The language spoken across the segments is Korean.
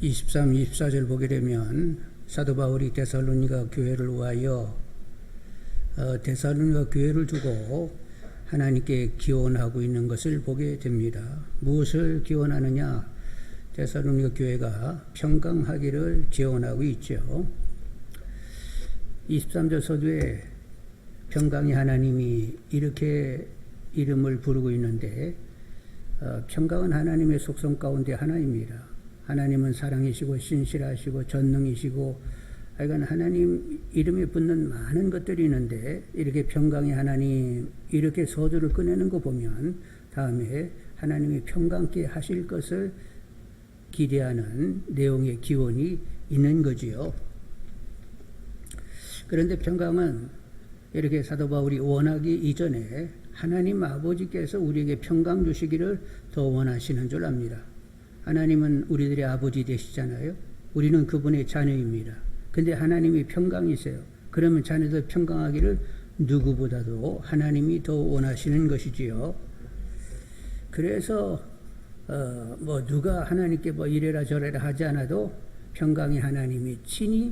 23, 24절 보게 되면 사도 바울이 데살로니가 교회를 위하여 데살로니가 교회를 두고 하나님께 기원하고 있는 것을 보게 됩니다. 무엇을 기원하느냐? 데살로니가 교회가 평강하기를 기원하고 있죠. 23절 서두에 평강의 하나님이 이렇게 이름을 부르고 있는데 평강은 하나님의 속성 가운데 하나입니다. 하나님은 사랑이시고 신실하시고 전능이시고 하여간 하나님 이름에 붙는 많은 것들이 있는데 이렇게 평강의 하나님 이렇게 서두를 꺼내는 거 보면 다음에 하나님이 평강케 하실 것을 기대하는 내용의 기원이 있는 거지요. 그런데 평강은 이렇게 사도 바울이 원하기 이전에 하나님 아버지께서 우리에게 평강 주시기를 더 원하시는 줄 압니다. 하나님은 우리들의 아버지 되시잖아요. 우리는 그분의 자녀입니다. 근데 하나님이 평강이세요. 그러면 자녀들 평강하기를 누구보다도 하나님이 더 원하시는 것이지요. 그래서 누가 하나님께 이래라 저래라 하지 않아도 평강의 하나님이 친히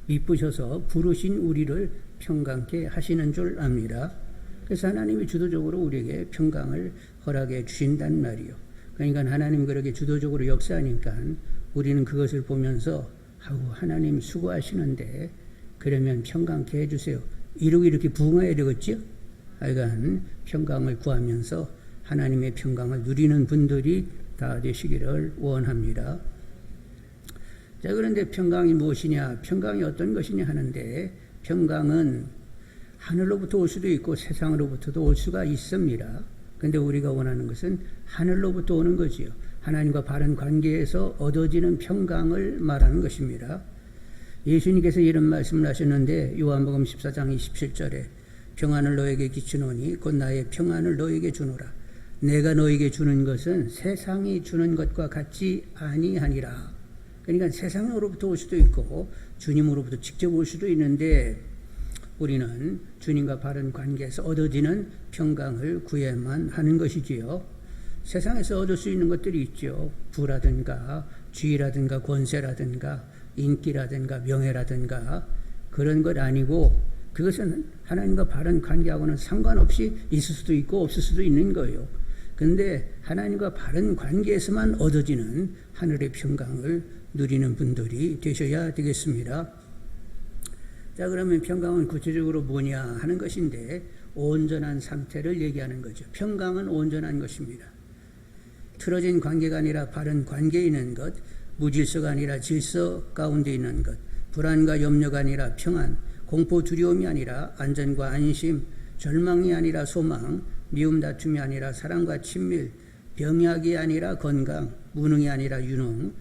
이쁘셔서 부르신 우리를 평강케 하시는 줄 압니다. 그래서 하나님이 주도적으로 우리에게 평강을 허락해 주신단 말이요. 그러니까 하나님이 그렇게 주도적으로 역사하니까 우리는 그것을 보면서 하나님 수고하시는데 그러면 평강케 해주세요. 이렇게 부응해야 되겠죠? 하여간 평강을 구하면서 하나님의 평강을 누리는 분들이 다 되시기를 원합니다. 자, 그런데 평강이 무엇이냐? 평강이 어떤 것이냐 하는데 평강은 하늘로부터 올 수도 있고 세상으로부터도 올 수가 있습니다. 근데 우리가 원하는 것은 하늘로부터 오는 거지요. 하나님과 바른 관계에서 얻어지는 평강을 말하는 것입니다. 예수님께서 이런 말씀을 하셨는데 요한복음 14장 27절에 평안을 너에게 끼치노니 곧 나의 평안을 너에게 주노라. 내가 너에게 주는 것은 세상이 주는 것과 같지 아니하니라. 그러니까 세상으로부터 올 수도 있고 주님으로부터 직접 올 수도 있는데 우리는 주님과 바른 관계에서 얻어지는 평강을 구해야만 하는 것이지요. 세상에서 얻을 수 있는 것들이 있죠. 부라든가 지위라든가 권세라든가 인기라든가 명예라든가 그런 것 아니고 그것은 하나님과 바른 관계하고는 상관없이 있을 수도 있고 없을 수도 있는 거예요. 근데 하나님과 바른 관계에서만 얻어지는 하늘의 평강을 누리는 분들이 되셔야 되겠습니다. 자, 그러면 평강은 구체적으로 뭐냐 하는 것인데 온전한 상태를 얘기하는 거죠. 평강은 온전한 것입니다. 틀어진 관계가 아니라 바른 관계에 있는 것, 무질서가 아니라 질서 가운데 있는 것, 불안과 염려가 아니라 평안, 공포 두려움이 아니라 안전과 안심, 절망이 아니라 소망, 미움 다툼이 아니라 사랑과 친밀, 병약이 아니라 건강, 무능이 아니라 유능,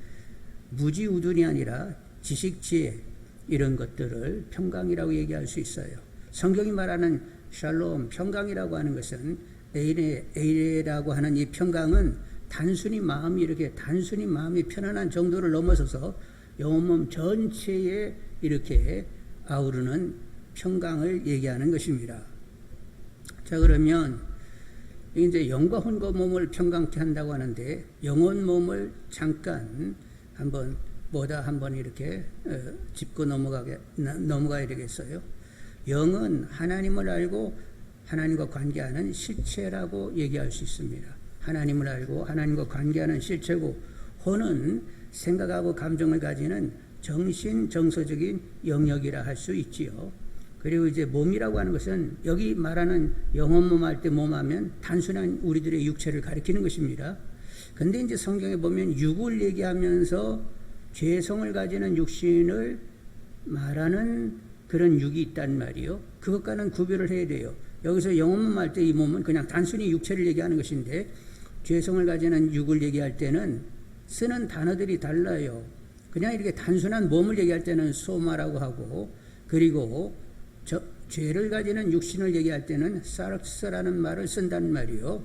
무지우둔이 아니라 지식, 지혜, 이런 것들을 평강이라고 얘기할 수 있어요. 성경이 말하는 샬롬, 평강이라고 하는 것은 에이레라고 하는 이 평강은 단순히 마음이 편안한 정도를 넘어서서 영혼 몸 전체에 이렇게 아우르는 평강을 얘기하는 것입니다. 자, 그러면 이제 영과 혼과 몸을 평강케 한다고 하는데 영혼 몸을 잠깐 한번 이렇게 짚고 넘어가야 되겠어요. 영은 하나님을 알고 하나님과 관계하는 실체라고 얘기할 수 있습니다. 하나님을 알고 하나님과 관계하는 실체고 혼은 생각하고 감정을 가지는 정신적인 영역이라 할 수 있지요. 그리고 이제 몸이라고 하는 것은 여기 말하는 영혼 몸 할 때 몸하면 단순한 우리들의 육체를 가리키는 것입니다. 근데 이제 성경에 보면 육을 얘기하면서 죄성을 가지는 육신을 말하는 그런 육이 있단 말이요. 그것과는 구별을 해야 돼요. 여기서 영혼몸 할 때 이 몸은 그냥 단순히 육체를 얘기하는 것인데 죄성을 가지는 육을 얘기할 때는 쓰는 단어들이 달라요. 그냥 이렇게 단순한 몸을 얘기할 때는 소마라고 하고 그리고 죄를 가지는 육신을 얘기할 때는 사르스라는 말을 쓴단 말이요.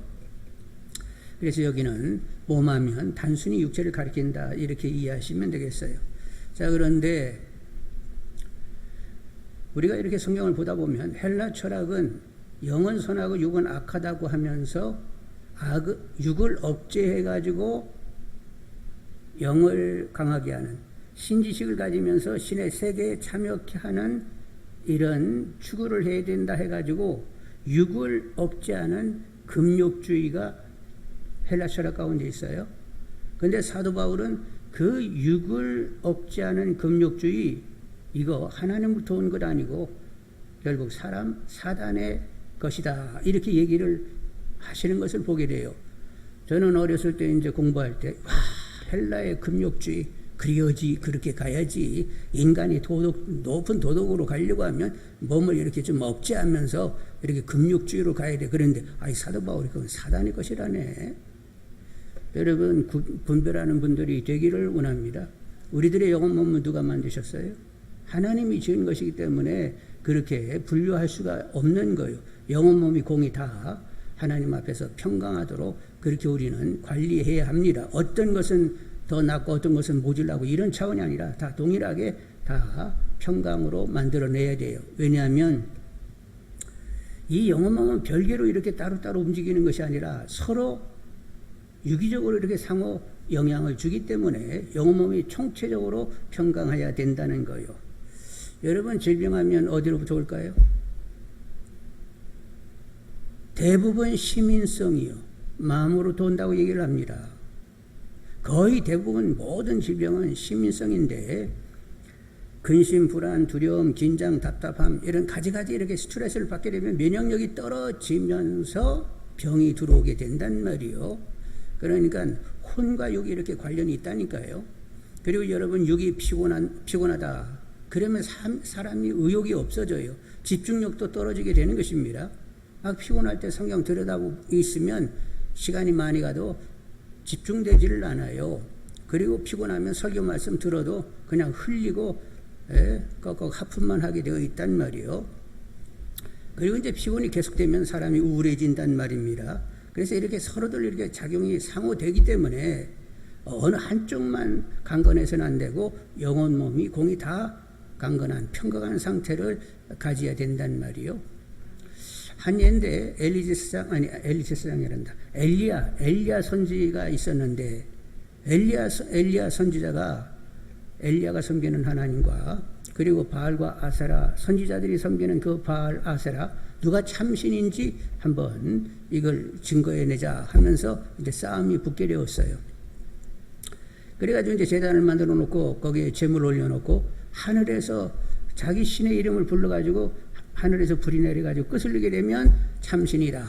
그래서 여기는 몸하면 단순히 육체를 가리킨다 이렇게 이해하시면 되겠어요. 자, 그런데 우리가 이렇게 성경을 보다 보면 헬라 철학은 영은 선하고 육은 악하다고 하면서 육을 억제해가지고 영을 강하게 하는, 신지식을 가지면서 신의 세계에 참여케 하는 이런 추구를 해야 된다 해가지고 육을 억제하는 금욕주의가 헬라 철학 가운데 있어요. 그런데 사도 바울은 그 육을 억제하는 금욕주의, 이거 하나님부터 온 것 아니고 결국 사단의 것이다, 이렇게 얘기를 하시는 것을 보게 돼요. 저는 어렸을 때 이제 공부할 때, 와, 헬라의 금욕주의, 그래야지, 그렇게 가야지. 인간이 높은 도덕으로 가려고 하면 몸을 이렇게 좀 억제하면서 이렇게 금욕주의로 가야 돼. 그런데, 아이, 사도 바울이 그건 사단의 것이라네. 여러분, 분별하는 분들이 되기를 원합니다. 우리들의 영혼 몸은 누가 만드셨어요? 하나님이 지은 것이기 때문에 그렇게 분류할 수가 없는 거예요. 영혼 몸이 공이 다 하나님 앞에서 평강하도록 그렇게 우리는 관리해야 합니다. 어떤 것은 더 낫고 어떤 것은 모질라고 이런 차원이 아니라 다 동일하게 다 평강으로 만들어내야 돼요. 왜냐하면 이 영혼 몸은 별개로 이렇게 따로따로 움직이는 것이 아니라 서로 유기적으로 이렇게 상호 영향을 주기 때문에 영혼 몸이 총체적으로 평강해야 된다는 거예요. 여러분, 질병하면 어디로부터 올까요? 대부분 시민성이요, 마음으로부터 온다고 얘기를 합니다. 거의 대부분 모든 질병은 시민성인데, 근심, 불안, 두려움, 긴장, 답답함, 이런 가지가지 이렇게 스트레스를 받게 되면 면역력이 떨어지면서 병이 들어오게 된단 말이에요. 그러니까 혼과 육이 이렇게 관련이 있다니까요. 그리고 여러분, 육이 피곤하다 그러면 사람이 의욕이 없어져요. 집중력도 떨어지게 되는 것입니다. 막 피곤할 때 성경 들여다보고 있으면 시간이 많이 가도 집중되지를 않아요. 그리고 피곤하면 설교 말씀 들어도 그냥 흘리고 꺽꺽 하품만 하게 되어 있단 말이에요. 그리고 이제 피곤이 계속되면 사람이 우울해진단 말입니다. 그래서 이렇게 서로들 이렇게 작용이 상호되기 때문에 어느 한쪽만 강건해서는 안 되고 영혼 몸이 공이 다 강건한 평강한 상태를 가져야 된단 말이에요. 한 예인데 엘리야 선지가 있었는데, 엘리야 선지자가 엘리야가 섬기는 하나님과 그리고 바알과 아세라 선지자들이 섬기는 그 바알 아세라 누가 참신인지 한번 이걸 증거해내자 하면서 이제 싸움이 붙게 되었어요. 그래가지고 이제 제단을 만들어 놓고 거기에 제물을 올려놓고 하늘에서 자기 신의 이름을 불러가지고 하늘에서 불이 내려가지고 끄슬리게 되면 참신이다.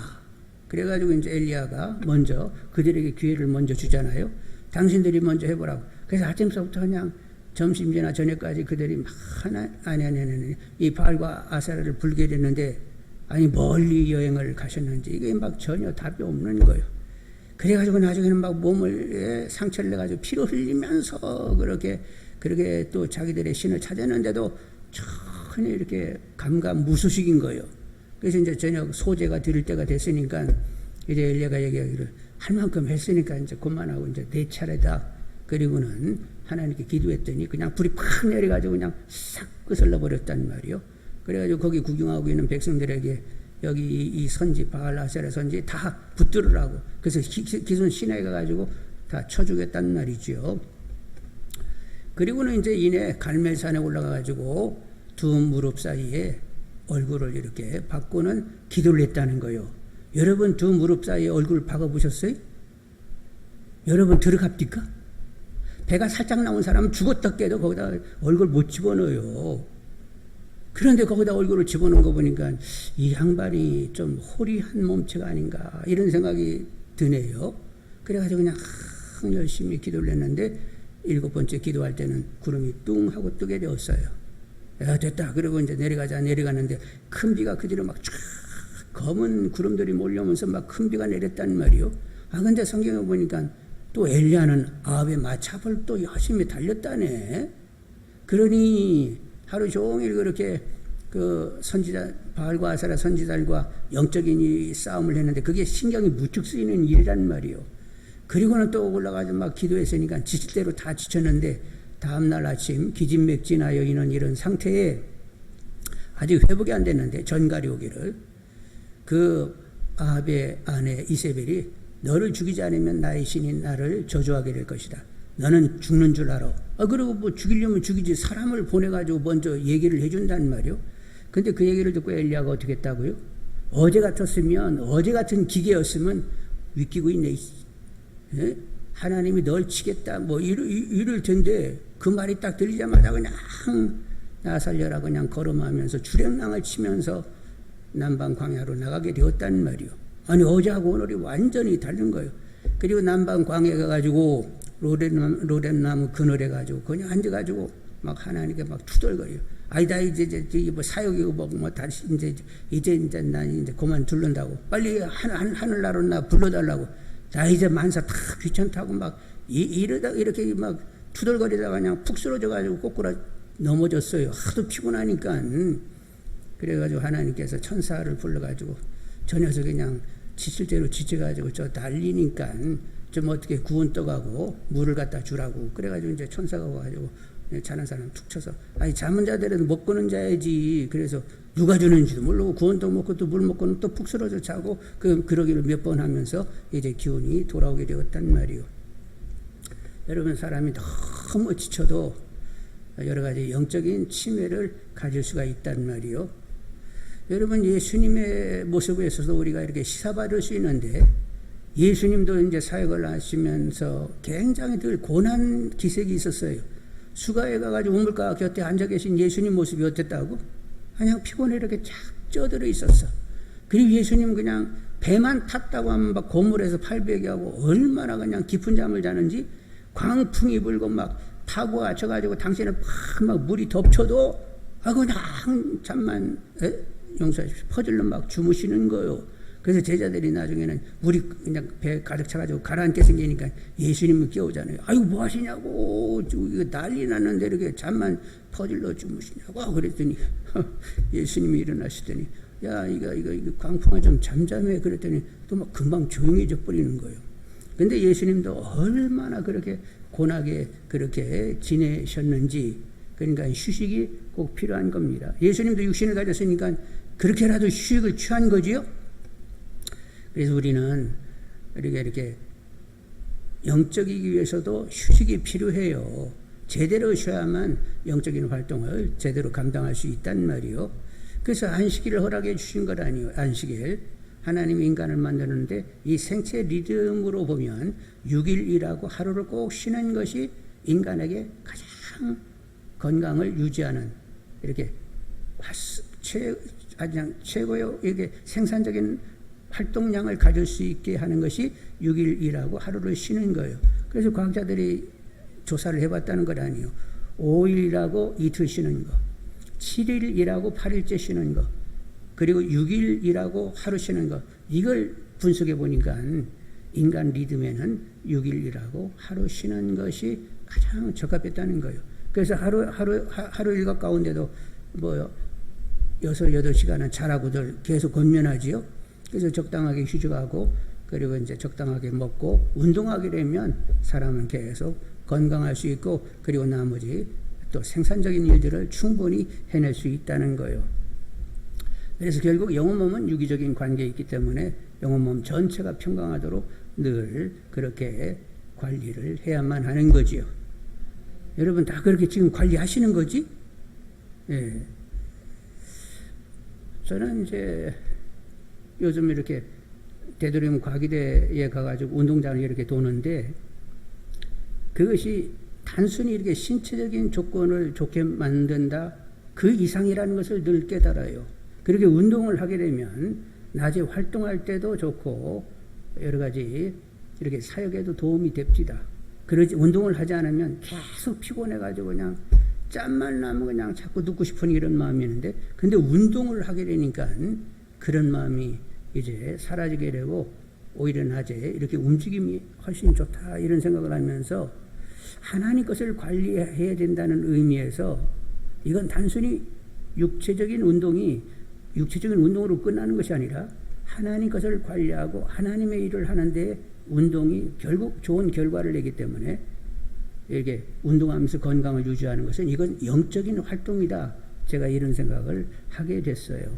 그래가지고 이제 엘리야가 먼저 그들에게 기회를 먼저 주잖아요. 당신들이 먼저 해보라고. 그래서 아침서부터 그냥 점심이나 저녁까지 그들이 막 이 바알과 아세라를 불게 됐는데, 아니 멀리 여행을 가셨는지 이게 막 전혀 답이 없는 거예요. 그래가지고 나중에는 막 몸을 상처를 내가지고 피로 흘리면서 그렇게 또 자기들의 신을 찾았는데도 전혀 이렇게 감감무소식인 거예요. 그래서 이제 저녁 소제가 드릴 때가 됐으니까 이제 엘리야가 얘기하기를 할 만큼 했으니까 이제 그만하고 이제 내 차례다. 그리고는 하나님께 기도했더니 그냥 불이 팍 내려가지고 그냥 싹 끄슬러 버렸단 말이요. 그래가지고 거기 구경하고 있는 백성들에게 여기 이 선지 바알 아세라 선지 다 붙들으라고. 그래서 기손 시내에 가가지고 다 쳐주겠단 말이죠. 그리고는 이제 이내 갈멜산에 올라가가지고 두 무릎 사이에 얼굴을 이렇게 박고는 기도를 했다는 거예요. 여러분, 두 무릎 사이에 얼굴을 박아보셨어요? 여러분 들어갑니까? 배가 살짝 나온 사람은 죽었다 깨도 거기다 얼굴 못 집어넣어요. 그런데 거기다 얼굴을 집어넣은 거 보니까 이 양반이 좀 호리한 몸체가 아닌가 이런 생각이 드네요. 그래가지고 그냥 열심히 기도를 했는데 7번째 기도할 때는 구름이 뚱 하고 뜨게 되었어요. 야, 됐다. 그리고 이제 내려가는데 큰 비가 그 뒤로 막 쫙 검은 구름들이 몰려오면서 막 큰 비가 내렸단 말이요. 근데 성경에 보니까 또 엘리야는 아합의 마차를 또 열심히 달렸다네. 그러니 하루 종일 그렇게 그 선지자 바알과 아세라 선지자들과 영적인 이 싸움을 했는데 그게 신경이 무척 쓰이는 일이란 말이요. 그리고는 또 올라가서 막 기도했으니까 지칠 대로 다 지쳤는데 다음날 아침 기진맥진하여 있는 이런 상태에 아직 회복이 안 됐는데 전갈이 오기를, 그 아합의 아내 이세벨이 너를 죽이지 않으면 나의 신인 나를 저주하게 될 것이다. 너는 죽는 줄 알아. 그리고 뭐 죽이려면 죽이지 사람을 보내가지고 먼저 얘기를 해준단 말이요. 근데 그 얘기를 듣고 엘리야가 어떻게 했다고요? 어제 같았으면 어제 같은 기계였으면 위끼고 있네. 예? 하나님이 널 치겠다 뭐 이럴 텐데 그 말이 딱 들리자마자 그냥 나 살려라 그냥 걸음하면서 주랭랑을 치면서 남방 광야로 나가게 되었단 말이요. 아니 어제하고 오늘이 완전히 다른 거예요. 그리고 남방 광야에 가가지고 로뎀나무 그늘에 가지고 그냥 앉아가지고 막 하나님께 막 투덜거려요. 아니다 이제 뭐 사역이고 뭐 다시 이제 난 이제 그만 둘른다고 빨리 하늘나라로 나 불러달라고 나 이제 만사 다 귀찮다고 막 이러다 이렇게 막 투덜거리다가 그냥 푹 쓰러져가지고 꼬꾸라 넘어졌어요. 하도 피곤하니까. 그래가지고 하나님께서 천사를 불러가지고 저 녀석 그냥 지칠대로 지쳐가지고 저 달리니까 좀 어떻게 구원 떠가고 물을 갖다 주라고. 그래가지고 이제 천사가 와가지고 자는 사람 툭 쳐서 아니 잠은 자들은 먹고는 자야지. 그래서 누가 주는지도 모르고 구원도 먹고 또 물 먹고는 또 푹 쓰러져 자고 그러기를 몇 번 하면서 이제 기운이 돌아오게 되었단 말이요. 여러분 사람이 너무 지쳐도 여러 가지 영적인 치매를 가질 수가 있단 말이요. 여러분 예수님의 모습에 있어서 우리가 이렇게 시사받을 수 있는데 예수님도 이제 사역을 하시면서 굉장히 늘 고난 기색이 있었어요. 수가에 가가지고 우물가 곁에 앉아 계신 예수님 모습이 어땠다고? 그냥 피곤해 이렇게 쫙 쪄들어 있었어. 그리고 예수님 그냥 배만 탔다고 하면 막 고물에서 팔베개 하고 얼마나 그냥 깊은 잠을 자는지 광풍이 불고 막 타고 앉혀가지고 당신을 막 물이 덮쳐도 그냥 잠만 용서하십시오. 퍼질러 막 주무시는 거요. 그래서 제자들이 나중에는 물이 그냥 배 가득 차가지고 가라앉게 생기니까 예수님을 깨우잖아요. 아이고 뭐 하시냐고 이거 난리 났는데 이렇게 잠만 퍼질러 주무시냐고 그랬더니 예수님이 일어나시더니 야 이거 광풍아 좀 잠잠해 그랬더니 또 막 금방 조용해져 버리는 거예요. 근데 예수님도 얼마나 그렇게 고나게 그렇게 지내셨는지 그러니까 휴식이 꼭 필요한 겁니다. 예수님도 육신을 가졌으니까 그렇게라도 휴식을 취한 거지요. 그래서 우리는 이렇게 영적이기 위해서도 휴식이 필요해요. 제대로 쉬어야만 영적인 활동을 제대로 감당할 수 있단 말이요. 그래서 안식일을 허락해 주신 것 아니에요. 안식일. 하나님이 인간을 만드는데 이 생체 리듬으로 보면 6일이라고 하루를 꼭 쉬는 것이 인간에게 가장 건강을 유지하는 이렇게 최고의 이게 생산적인 활동량을 가질 수 있게 하는 것이 6일이라고 하루를 쉬는 거예요. 그래서 과학자들이 조사를 해봤다는 것 아니에요. 5일이라고 이틀 쉬는 거, 7일이라고 8일째 쉬는 거, 그리고 6일이라고 하루 쉬는 거, 이걸 분석해 보니까 인간 리듬에는 6일이라고 하루 쉬는 것이 가장 적합했다는 거예요. 그래서 하루 일과 가운데도 뭐 6, 8시간은 자라고들 계속 건면하지요. 그래서 적당하게 휴식하고 그리고 이제 적당하게 먹고 운동하게 되면 사람은 계속 건강할 수 있고 그리고 나머지 또 생산적인 일들을 충분히 해낼 수 있다는 거예요. 그래서 결국 영혼 몸은 유기적인 관계에 있기 때문에 영혼 몸 전체가 평강하도록 늘 그렇게 관리를 해야만 하는 거지요. 여러분 다 그렇게 지금 관리하시는 거지? 예. 저는 이제 요즘 이렇게 되도록이면 과기대에 가가지고 운동장을 이렇게 도는데 그것이 단순히 이렇게 신체적인 조건을 좋게 만든다 그 이상이라는 것을 늘 깨달아요. 그렇게 운동을 하게 되면 낮에 활동할 때도 좋고 여러 가지 이렇게 사역에도 도움이 됩니다. 그러지 운동을 하지 않으면 계속 피곤해가지고 그냥 짬만 나면 그냥 자꾸 눕고 싶은 이런 마음이 있는데 근데 운동을 하게 되니까 그런 마음이 이제 사라지게 되고 오히려 낮에 이렇게 움직임이 훨씬 좋다 이런 생각을 하면서 하나님 것을 관리해야 된다는 의미에서 이건 단순히 육체적인 운동으로 끝나는 것이 아니라 하나님 것을 관리하고 하나님의 일을 하는데 운동이 결국 좋은 결과를 내기 때문에 이렇게 운동하면서 건강을 유지하는 것은 이건 영적인 활동이다. 제가 이런 생각을 하게 됐어요.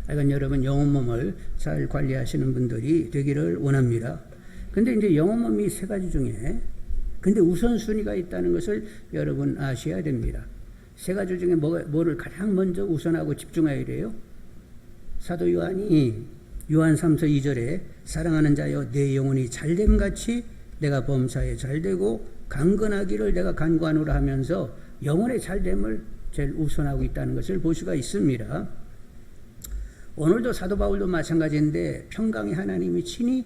하여간 여러분 영혼 몸을 잘 관리하시는 분들이 되기를 원합니다. 근데 이제 영혼 몸이 세 가지 중에 근데 우선순위가 있다는 것을 여러분 아셔야 됩니다. 세 가지 중에 뭐를 가장 먼저 우선하고 집중해야 돼요? 사도 요한이 요한 3서 2절에 사랑하는 자여 내 영혼이 잘됨같이 내가 범사에 잘되고 강건하기를 내가 간구하노라 하면서 영혼의 잘됨을 제일 우선하고 있다는 것을 볼 수가 있습니다. 오늘도 사도 바울도 마찬가지인데 평강의 하나님이 친히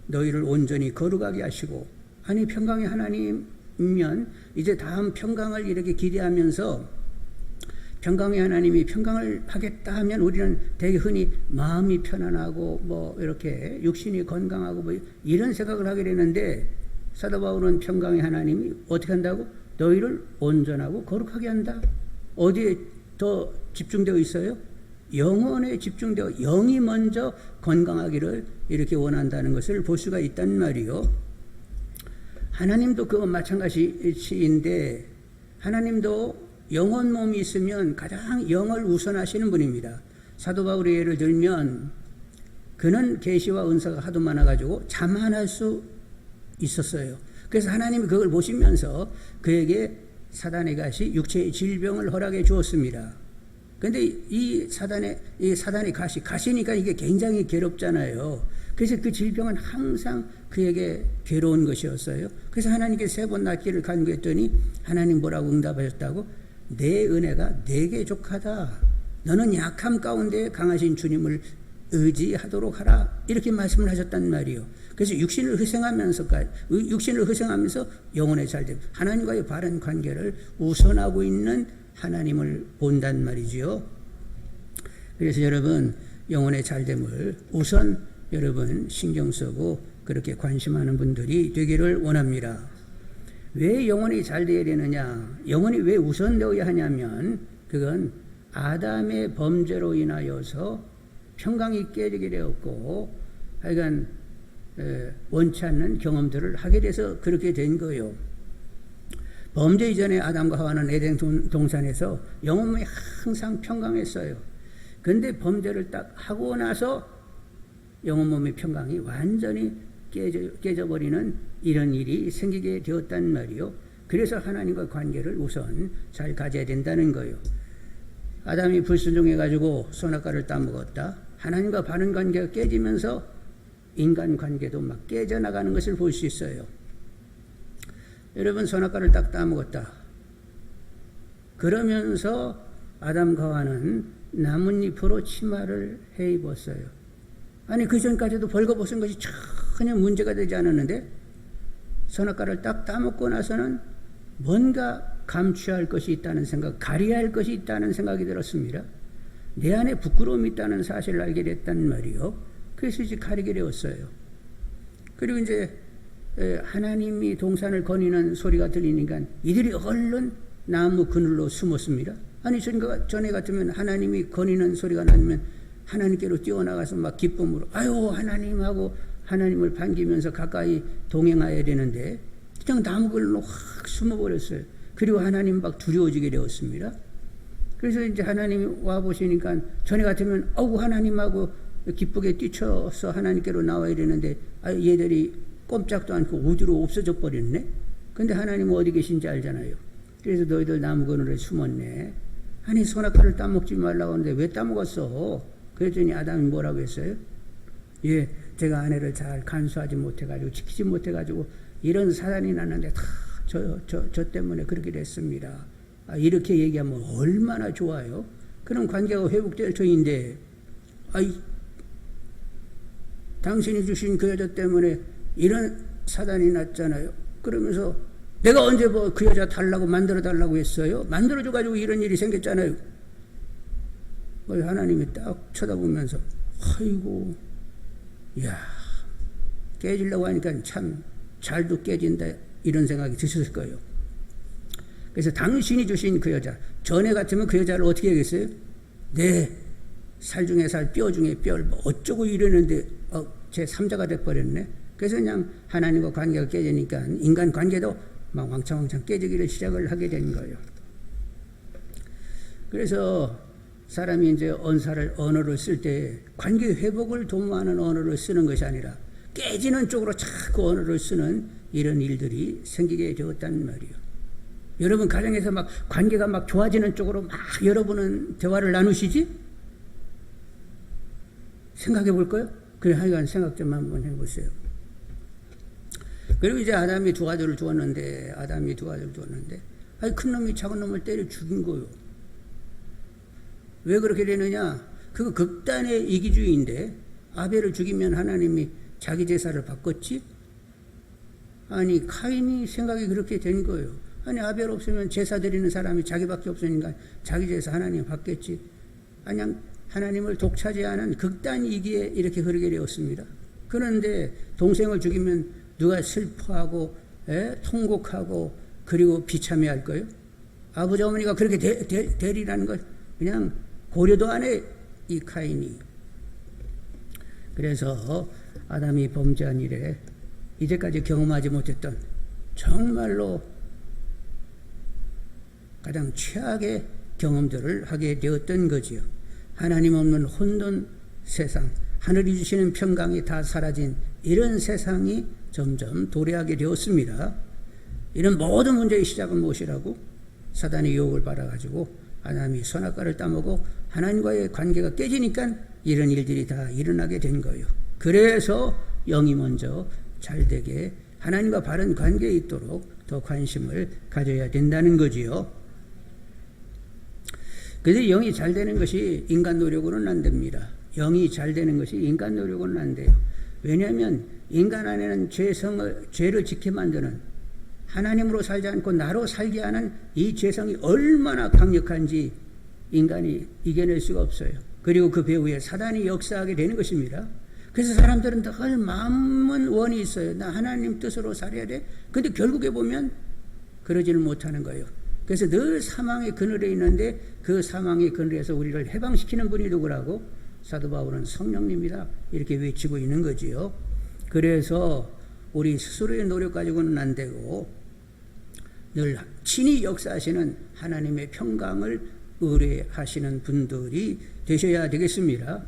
너희를 온전히 거룩하게 하시고, 아니 평강의 하나님이면 이제 다음 평강을 이렇게 기대하면서 평강의 하나님이 평강을 하겠다 하면 우리는 되게 흔히 마음이 편안하고 뭐 이렇게 육신이 건강하고 뭐 이런 생각을 하게 되는데, 사도 바울은 평강의 하나님이 어떻게 한다고? 너희를 온전하고 거룩하게 한다. 어디에 더 집중되어 있어요? 영혼에 집중되어 영이 먼저 건강하기를 이렇게 원한다는 것을 볼 수가 있단 말이요. 하나님도 그건 마찬가지인데, 하나님도 영혼 몸이 있으면 가장 영을 우선하시는 분입니다. 사도 바울의 예를 들면 그는 계시와 은사가 하도 많아가지고 자만할 수 있었어요. 그래서 하나님이 그걸 보시면서 그에게 사단의 가시, 육체의 질병을 허락해 주었습니다. 근데 이 사단의 가시니까 이게 굉장히 괴롭잖아요. 그래서 그 질병은 항상 그에게 괴로운 것이었어요. 그래서 하나님께 3번 낫기를 간구했더니 하나님 뭐라고 응답하셨다고? 내 은혜가 내게 족하다. 너는 약함 가운데 강하신 주님을 의지하도록 하라. 이렇게 말씀을 하셨단 말이에요. 그래서 육신을 희생하면서 영혼의 잘됨, 하나님과의 바른 관계를 우선하고 있는 하나님을 본단 말이지요. 그래서 여러분 영혼의 잘됨을 우선 여러분 신경 쓰고 그렇게 관심하는 분들이 되기를 원합니다. 왜 영혼이 잘 되어야 되느냐? 영혼이 왜 우선되어야 하냐면 그건 아담의 범죄로 인하여서 평강이 깨지게 되었고, 하여간 원치 않는 경험들을 하게 돼서 그렇게 된 거예요. 범죄 이전에 아담과 하와는 에덴 동산에서 영혼이 항상 평강했어요. 근데 범죄를 딱 하고 나서 영혼 몸의 평강이 완전히 깨져버리는 이런 일이 생기게 되었단 말이요. 그래서 하나님과 관계를 우선 잘 가져야 된다는 거예요. 아담이 불순종해가지고 선악과를 따먹었다. 하나님과 바른 관계가 깨지면서 인간 관계도 막 깨져나가는 것을 볼 수 있어요. 여러분 선악과를 딱 따먹었다. 그러면서 아담과 하와는 나뭇잎으로 치마를 해 입었어요. 아니 그 전까지도 벌거벗은 것이 전혀 문제가 되지 않았는데 선악과를 딱 따먹고 나서는 뭔가 감추할 것이 있다는 생각, 가려야 할 것이 있다는 생각이 들었습니다. 내 안에 부끄러움이 있다는 사실을 알게 됐단 말이요. 그래서 이제 가리게 되었어요. 그리고 이제 하나님이 동산을 거니는 소리가 들리니까 이들이 얼른 나무 그늘로 숨었습니다. 아니 전에 같으면 하나님이 거니는 소리가 나면 하나님께로 뛰어나가서 막 기쁨으로 아유 하나님하고 하나님을 반기면서 가까이 동행해야 되는데 그냥 나무 그늘로 확 숨어버렸어요. 그리고 하나님 막 두려워지게 되었습니다. 그래서 이제 하나님이 와 보시니까 전에 같으면 하나님하고 기쁘게 뛰쳐서 하나님께로 나와야 되는데 얘들이 꼼짝도 않고 우주로 없어져 버렸네. 근데 하나님은 어디 계신지 알잖아요. 그래서 너희들 나무 그늘에 숨었네. 아니 선악과를 따먹지 말라고 하는데 왜 따먹었어? 그랬더니 아담이 뭐라고 했어요? 예, 제가 아내를 잘 간수하지 못해가지고 지키지 못해가지고 이런 사단이 났는데 다 저 때문에 그렇게 됐습니다. 이렇게 얘기하면 얼마나 좋아요. 그럼 관계가 회복될 터인데 당신이 주신 그 여자 때문에 이런 사단이 났잖아요. 그러면서 내가 언제 그 여자 달라고 만들어 달라고 했어요? 만들어줘가지고 이런 일이 생겼잖아요. 하나님이 딱 쳐다보면서 아이고 야 깨지려고 하니까 참 잘도 깨진다 이런 생각이 드셨을 거예요. 그래서 당신이 주신 그 여자, 전에 같으면 그 여자를 어떻게 하겠어요? 네, 살 중에 살, 뼈 중에 뼈를 어쩌고 이러는데 제 3자가 돼버렸네. 그래서 그냥 하나님과 관계가 깨지니까 인간 관계도 막 왕창왕창 깨지기를 시작을 하게 된 거예요. 그래서 사람이 이제 언어를 쓸 때 관계 회복을 도모하는 언어를 쓰는 것이 아니라 깨지는 쪽으로 자꾸 언어를 쓰는 이런 일들이 생기게 되었단 말이에요. 여러분 가정에서 막 관계가 막 좋아지는 쪽으로 막 여러분은 대화를 나누시지? 생각해 볼까요? 그래, 하여간 생각 좀 한번 해보세요. 그리고 이제 아담이 두 아들을 두었는데, 아니, 큰 놈이 작은 놈을 때려 죽인 거요. 왜 그렇게 되느냐? 그거 극단의 이기주의인데, 아벨을 죽이면 하나님이 자기 제사를 바꿨지? 아니, 카인이 생각이 그렇게 된 거예요. 아니, 아벨 없으면 제사 드리는 사람이 자기밖에 없으니까 자기 제사 하나님 받겠지. 그냥 하나님을 독차지하는 극단 이기에 이렇게 흐르게 되었습니다. 그런데 동생을 죽이면 누가 슬퍼하고 통곡하고 그리고 비참해할 거예요? 아버지 어머니가 그렇게 되리라는 걸 그냥 고려도 안 해, 이 카인이. 그래서 아담이 범죄한 일에 이제까지 경험하지 못했던 정말로 가장 최악의 경험들을 하게 되었던 거지요. 하나님 없는 혼돈 세상, 하늘이 주시는 평강이 다 사라진 이런 세상이 점점 도래하게 되었습니다. 이런 모든 문제의 시작은 무엇이라고? 사단의 유혹을 받아가지고 아담이 선악과를 따먹고 하나님과의 관계가 깨지니까 이런 일들이 다 일어나게 된 거예요. 그래서 영이 먼저 잘되게 하나님과 바른 관계에 있도록 더 관심을 가져야 된다는 거지요. 그래서 영이 잘 되는 것이 인간 노력으로는 안 됩니다. 영이 잘 되는 것이 인간 노력으로는 안 돼요. 왜냐하면 인간 안에는 죄를 짓게 만드는, 하나님으로 살지 않고 나로 살게 하는 이 죄성이 얼마나 강력한지 인간이 이겨낼 수가 없어요. 그리고 그 배후에 사단이 역사하게 되는 것입니다. 그래서 사람들은 늘 마음은 원이 있어요. 나 하나님 뜻으로 살아야 돼. 근데 결국에 보면 그러지는 못하는 거예요. 그래서 늘 사망의 그늘에 있는데 그 사망의 그늘에서 우리를 해방시키는 분이 누구라고? 사도 바울은 성령님이다 이렇게 외치고 있는 거지요. 그래서 우리 스스로의 노력 가지고는 안 되고 늘 친히 역사하시는 하나님의 평강을 의뢰하시는 분들이 되셔야 되겠습니다.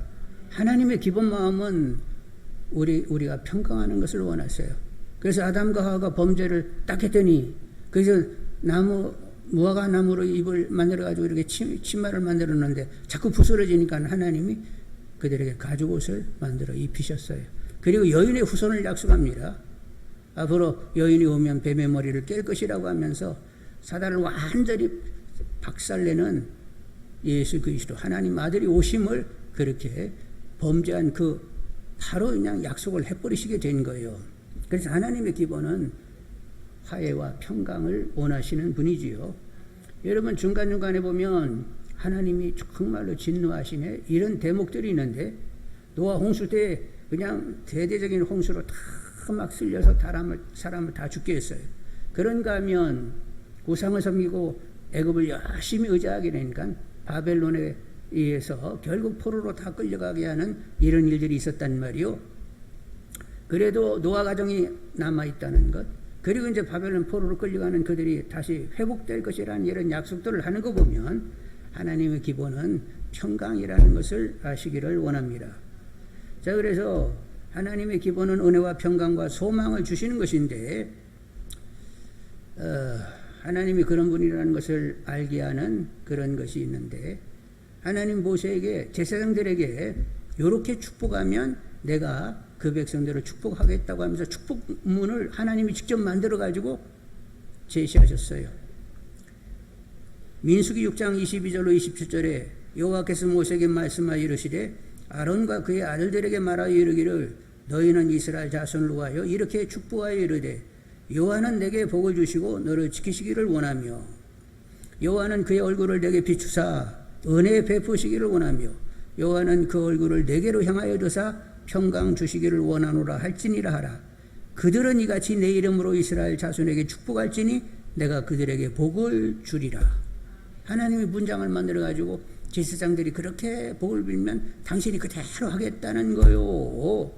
하나님의 기본 마음은 우리가 평강하는 것을 원하세요. 그래서 아담과 하와가 범죄를 딱 했더니, 그래서 무화과 나무로 입을 만들어가지고 이렇게 치마를 만들었는데 자꾸 부스러지니까 하나님이 그들에게 가죽 옷을 만들어 입히셨어요. 그리고 여인의 후손을 약속합니다. 앞으로 여인이 오면 뱀의 머리를 깰 것이라고 하면서 사단을 완전히 박살내는 예수 그리스도 하나님 아들이 오심을 그렇게 범죄한 바로 그냥 약속을 해버리시게 된 거예요. 그래서 하나님의 기본은 화해와 평강을 원하시는 분이지요. 여러분 중간중간에 보면 하나님이 정말로 진노하시네 이런 대목들이 있는데, 노아 홍수 때 그냥 대대적인 홍수로 다 막 쓸려서 사람을 다 죽게 했어요. 그런가 하면 우상을 섬기고 애굽을 열심히 의지하게 되니까 바벨론에 의해서 결국 포로로 다 끌려가게 하는 이런 일들이 있었단 말이요. 그래도 노아 가정이 남아있다는 것, 그리고 이제 바벨론 포로로 끌려가는 그들이 다시 회복될 것이라는 이런 약속들을 하는 거 보면 하나님의 기본은 평강이라는 것을 아시기를 원합니다. 자, 그래서 하나님의 기본은 은혜와 평강과 소망을 주시는 것인데, 하나님이 그런 분이라는 것을 알게 하는 그런 것이 있는데, 하나님 모세에게 제사장들에게 이렇게 축복하면 내가 그 백성들을 축복하겠다고 하면서 축복문을 하나님이 직접 만들어 가지고 제시하셨어요. 민수기 6장 22절로 27절에 여호와께서 모세에게 말씀하여 이르시되 아론과 그의 아들들에게 말하여 이르기를 너희는 이스라엘 자손을 위하여 이렇게 축복하여 이르되 여호와는 내게 복을 주시고 너를 지키시기를 원하며 여호와는 그의 얼굴을 내게 비추사 은혜 베푸시기를 원하며 여호와는 그 얼굴을 내게로 향하여 드사 평강 주시기를 원하노라 할지니라 하라. 그들은 이같이 내 이름으로 이스라엘 자손에게 축복할지니 내가 그들에게 복을 주리라. 하나님이 문장을 만들어 가지고 제사장들이 그렇게 복을 빌면 당신이 그대로 하겠다는 거요.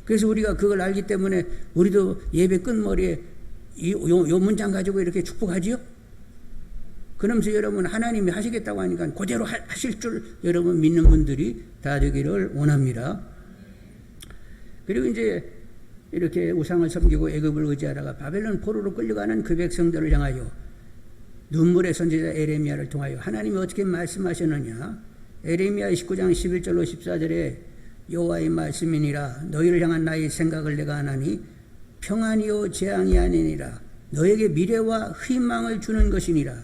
그래서 우리가 그걸 알기 때문에 우리도 예배 끝머리에 요 문장 가지고 이렇게 축복하지요. 그러면서 여러분 하나님이 하시겠다고 하니까 그대로 하실 줄 여러분 믿는 분들이 다 되기를 원합니다. 그리고 이제 이렇게 우상을 섬기고 애굽을 의지하다가 바벨론 포로로 끌려가는 그 백성들을 향하여 눈물의 선지자 에레미야를 통하여 하나님이 어떻게 말씀하셨느냐. 에레미야 29장 11절로 14절에 여호와의 말씀이니라. 너희를 향한 나의 생각을 내가 하나니 평안이요 재앙이 아니니라. 너에게 미래와 희망을 주는 것이니라.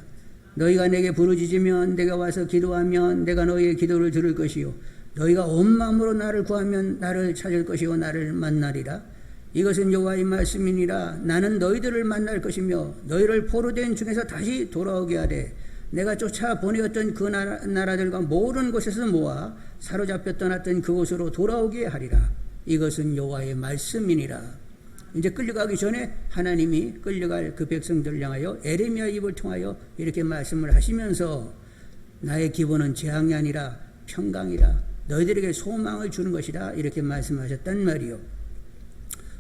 너희가 내게 부르짖으면 내가 와서 기도하면 내가 너희의 기도를 들을 것이요 너희가 온 마음으로 나를 구하면 나를 찾을 것이요 나를 만나리라. 이것은 여호와의 말씀이니라. 나는 너희들을 만날 것이며 너희를 포로된 중에서 다시 돌아오게 하되 내가 쫓아 보내었던 그 나라들과 모든 곳에서 모아 사로잡혀 떠났던 그곳으로 돌아오게 하리라. 이것은 여호와의 말씀이니라. 이제 끌려가기 전에 하나님이 끌려갈 그 백성들을 향하여 에레미야 입을 통하여 이렇게 말씀을 하시면서 나의 기본은 재앙이 아니라 평강이라. 너희들에게 소망을 주는 것이다. 이렇게 말씀하셨단 말이요.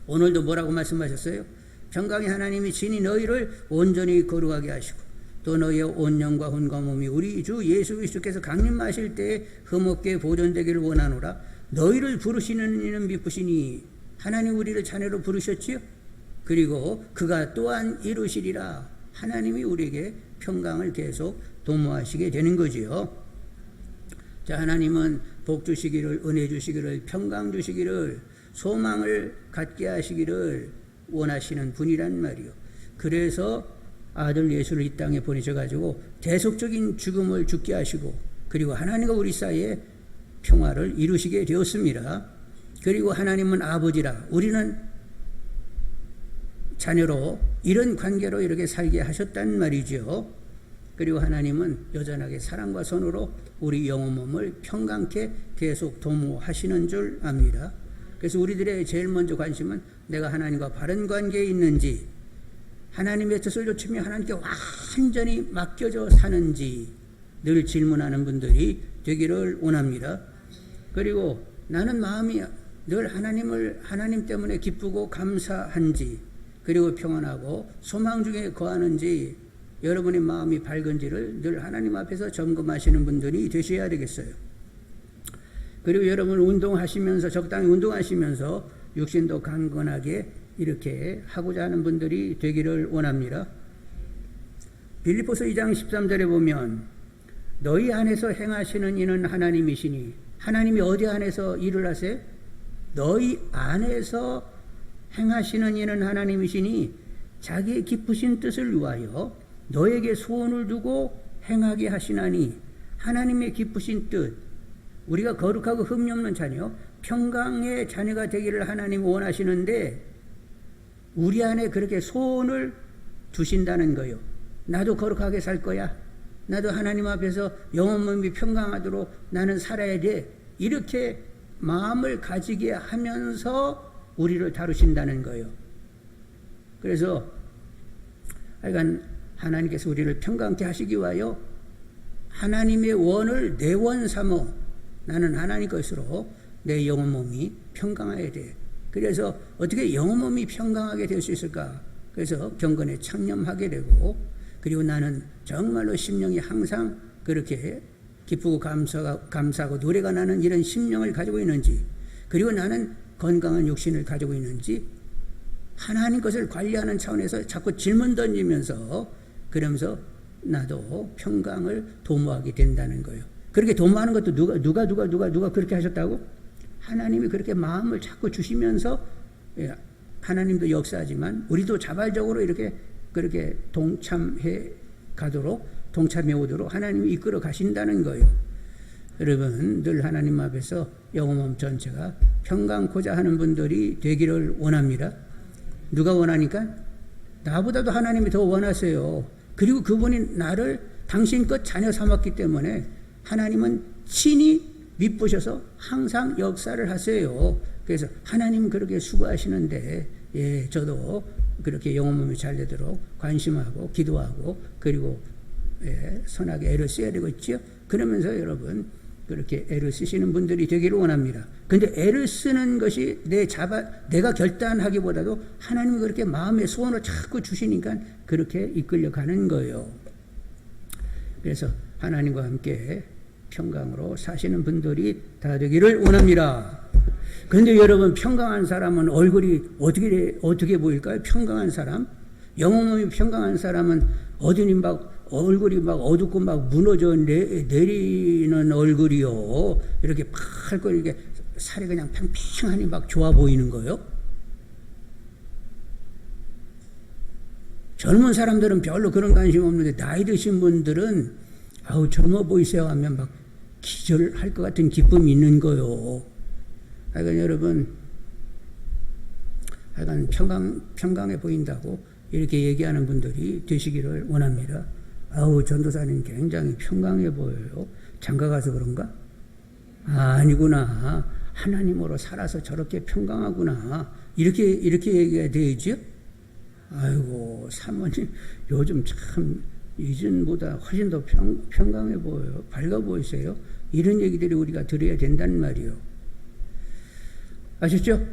오늘도 뭐라고 말씀하셨어요? 평강의 하나님이 친히 너희를 온전히 거룩하게 하시고 또 너희의 온 영과 혼과 몸이 우리 주 예수 그리스도께서 강림하실 때에 흠없게 보존되기를 원하노라. 너희를 부르시는 이는 미쁘시니 하나님 우리를 자녀로 부르셨지요. 그리고 그가 또한 이루시리라. 하나님이 우리에게 평강을 계속 도모하시게 되는 거지요. 자, 하나님은 복 주시기를, 은혜 주시기를, 평강 주시기를, 소망을 갖게 하시기를 원하시는 분이란 말이요. 그래서 아들 예수를 이 땅에 보내셔가지고 대속적인 죽음을 죽게 하시고 그리고 하나님과 우리 사이에 평화를 이루시게 되었습니다. 그리고 하나님은 아버지라 우리는 자녀로 이런 관계로 이렇게 살게 하셨단 말이죠. 그리고 하나님은 여전하게 사랑과 선으로 우리 영혼 몸을 평강케 계속 도모하시는 줄 압니다. 그래서 우리들의 제일 먼저 관심은 내가 하나님과 바른 관계에 있는지, 하나님의 뜻을 좇으며 하나님께 완전히 맡겨져 사는지 늘 질문하는 분들이 되기를 원합니다. 그리고 나는 마음이 늘 하나님 때문에 기쁘고 감사한지, 그리고 평안하고 소망 중에 거하는지, 여러분의 마음이 밝은지를 늘 하나님 앞에서 점검하시는 분들이 되셔야 되겠어요. 그리고 여러분 운동하시면서 적당히 운동하시면서 육신도 강건하게 이렇게 하고자 하는 분들이 되기를 원합니다. 빌립보서 2장 13절에 보면 너희 안에서 행하시는 이는 하나님이시니, 하나님이 어디 안에서 일을 하세요? 너희 안에서 행하시는 이는 하나님이시니 자기의 기쁘신 뜻을 위하여 너에게 소원을 두고 행하게 하시나니. 하나님의 기쁘신 뜻, 우리가 거룩하고 흠이 없는 자녀, 평강의 자녀가 되기를 하나님이 원하시는데 우리 안에 그렇게 소원을 두신다는 거요. 나도 거룩하게 살 거야. 나도 하나님 앞에서 영혼 몸이 평강하도록 나는 살아야 돼. 이렇게 마음을 가지게 하면서 우리를 다루신다는 거예요. 그래서 하여간 하나님께서 우리를 평강케 하시기 위하여 하나님의 원을 내 원 삼어 나는 하나님 것으로 내 영혼 몸이 평강해야 돼. 그래서 어떻게 영혼 몸이 평강하게 될 수 있을까? 그래서 경건에 창념하게 되고, 그리고 나는 정말로 심령이 항상 그렇게 기쁘고 감사하고 노래가 나는 이런 심령을 가지고 있는지, 그리고 나는 건강한 육신을 가지고 있는지, 하나님 것을 관리하는 차원에서 자꾸 질문 던지면서 그러면서 나도 평강을 도모하게 된다는 거예요. 그렇게 도모하는 것도 누가 그렇게 하셨다고? 하나님이 그렇게 마음을 자꾸 주시면서, 하나님도 역사하지만 우리도 자발적으로 이렇게 그렇게 동참해 오도록 하나님이 이끌어 가신다는 거예요. 여러분 늘 하나님 앞에서 영혼 몸 전체가 평강코자 하는 분들이 되기를 원합니다. 누가 원하니까? 나보다도 하나님이 더 원하세요. 그리고 그분이 나를 당신 것 자녀 삼았기 때문에 하나님은 친히 미쁘셔서 항상 역사를 하세요. 그래서 하나님은 그렇게 수고하시는데, 저도 그렇게 영혼 몸이 잘 되도록 관심하고 기도하고 그리고 선하게 애를 써야 되겠죠. 그러면서 여러분 그렇게 애를 쓰시는 분들이 되기를 원합니다. 근데 애를 쓰는 것이 내가 결단하기보다도 하나님이 그렇게 마음의 소원을 자꾸 주시니까 그렇게 이끌려 가는 거예요. 그래서 하나님과 함께 평강으로 사시는 분들이 다 되기를 원합니다. 그런데 여러분, 평강한 사람은 얼굴이 어떻게 보일까요? 평강한 사람? 영혼이 평강한 사람은 어둠이 막 얼굴이 막 어둡고 막 무너져 내리는 얼굴이요. 이렇게 밝고 이렇게 살이 그냥 팽팽하니 막 좋아 보이는 거요. 젊은 사람들은 별로 그런 관심 없는데 나이 드신 분들은 아우 젊어 보이세요 하면 막 기절할 것 같은 기쁨이 있는 거요. 하여간 여러분, 하여간 평강해 보인다고 이렇게 얘기하는 분들이 되시기를 원합니다. 아우 전도사님 굉장히 평강해 보여요. 장가 가서 그런가? 아니구나. 하나님으로 살아서 저렇게 평강하구나. 이렇게 얘기가 되죠. 아이고 사모님 요즘 참 이전보다 훨씬 더 평강해 보여요. 밝아 보이세요. 이런 얘기들이 우리가 들어야 된단 말이요. 아셨죠?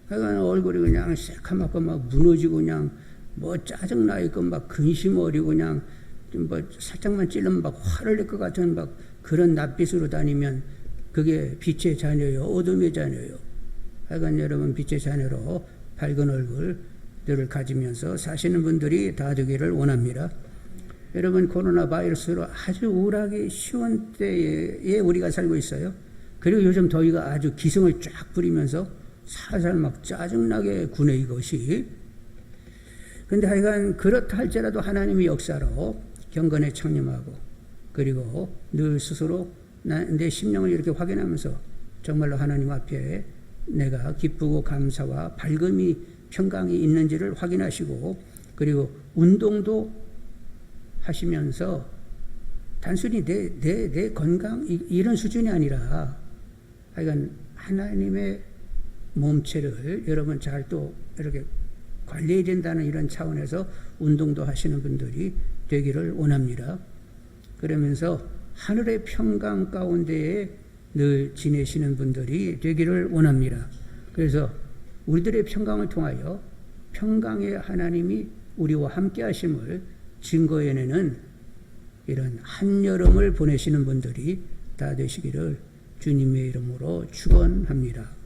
하여간 얼굴이 그냥 새카맣고 막 무너지고 그냥 뭐 짜증나 있고 막 근심 어리고 그냥 좀 뭐 살짝만 찔르면 막 화를 낼 것 같은 막 그런 낯빛으로 다니면 그게 빛의 자녀요, 어둠의 자녀요. 하여간 여러분 빛의 자녀로 밝은 얼굴들을 가지면서 사시는 분들이 다 되기를 원합니다. 여러분 코로나 바이러스로 아주 우울하기 쉬운 때에 우리가 살고 있어요. 그리고 요즘 더위가 아주 기승을 쫙 부리면서 살살 막 짜증나게 구네 이것이. 근데 하여간 그렇다 할지라도 하나님의 역사로 경건에 창념하고 그리고 늘 스스로 내 심령을 이렇게 확인하면서 정말로 하나님 앞에 내가 기쁘고 감사와 밝음이 평강이 있는지를 확인하시고 그리고 운동도 하시면서 단순히 내 건강 이런 수준이 아니라 하여간 하나님의 몸체를 여러분 잘 또 이렇게 관리해야 된다는 이런 차원에서 운동도 하시는 분들이 되기를 원합니다. 그러면서 하늘의 평강 가운데에 늘 지내시는 분들이 되기를 원합니다. 그래서 우리들의 평강을 통하여 평강의 하나님이 우리와 함께 하심을 증거해내는 이런 한여름을 보내시는 분들이 다 되시기를 주님의 이름으로 축원합니다.